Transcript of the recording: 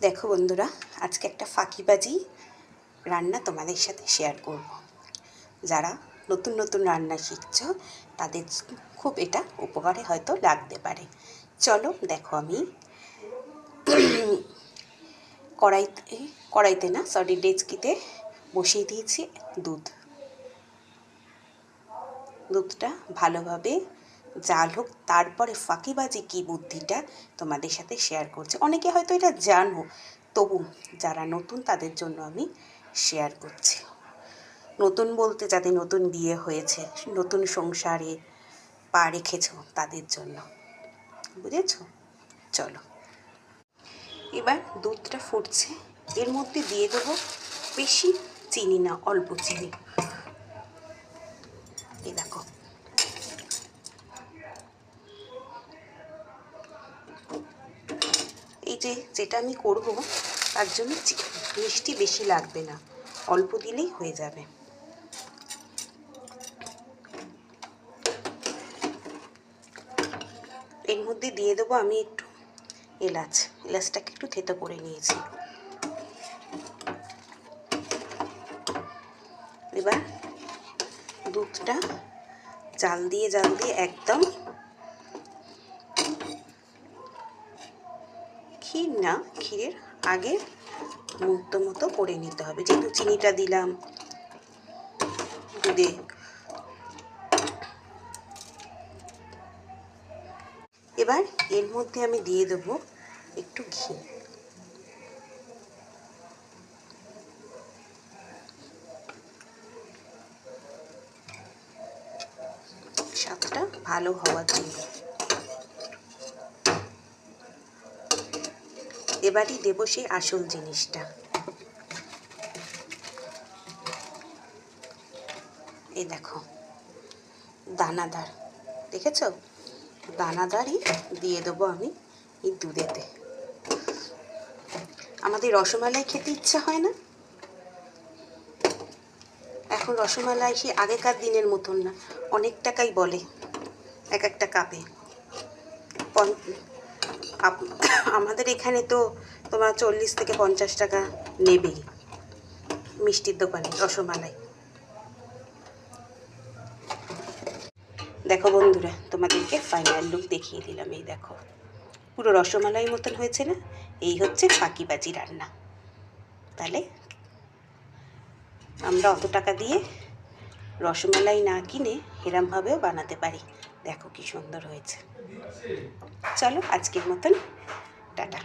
দেখো বন্ধুরা, আজকে একটা ফাঁকিবাজি রান্না তোমাদের সাথে শেয়ার করব। যারা নতুন নতুন রান্না শিখছো তাদের খুব এটা উপকারে হয়তো লাগতে পারে। চলো দেখো, আমি কড়াইতে না সরি ডেচকিতে বসিয়ে দিয়েছি দুধটা ভালোভাবে জাল হোক, তারপরে ফাঁকিবাজি কী বুদ্ধিটা তোমাদের সাথে শেয়ার করছি। অনেকে হয়তো এটা জানো, তবু যারা নতুন তাদের জন্য আমি শেয়ার করছি। নতুন বলতে যাদের নতুন বিয়ে হয়েছে, নতুন সংসারে পা রেখেছ তাদের জন্য, বুঝেছো? চলো, এবার দুধটা ফুটছে, এর মধ্যে দিয়ে দেবো বেশি চিনি না, অল্প চিনি। এই দেখো, এই যেটা আমি করব তার জন্য মিষ্টি বেশি লাগবে না, অল্প দিলেই হয়ে যাবে। এর মধ্যে দিয়ে দেবো আমি একটু এলাচটাকে একটু থেতো করে নিয়েছি। এবার দুধটা জাল দিয়ে একদম ক্ষীর না, ক্ষীরের আগে মতো করে নিতে হবে, যেহেতু চিনিটা দিলাম দুধে। এবার এর মধ্যে আমি দিয়ে দেবো একটু ঘি। স্বাদটা ভালো হওয়ার জন্য। এবারই দেবো সেই আসল জিনিসটা, এই দেখো দানাদার, দেখেছ? দানাদারই দিয়ে দেবো আমি এই দুধেতে। আমাদের রসমালাই খেতে ইচ্ছা হয় না? এখন রসমালাই সেই আগেকার দিনের মতন না, অনেক টাকাই বলে এক একটা কাপে। আমাদের এখানে তো তোমার 40 থেকে 50 টাকা নেবেই মিষ্টির দোকানে রসমালাই। দেখো বন্ধুরা, তোমাদেরকে ফাইনাল লুক দেখিয়ে দিলাম। এই দেখো, পুরো রসমালাই মতন হয়েছে না? এই হচ্ছে ফাঁকিবাজি রান্না। তাহলে আমরা অত টাকা দিয়ে রসমালাই না কিনে এরমভাবেও বানাতে পারি। দেখো কি সুন্দর হয়েছে। চলো আজকের মতন টাটা।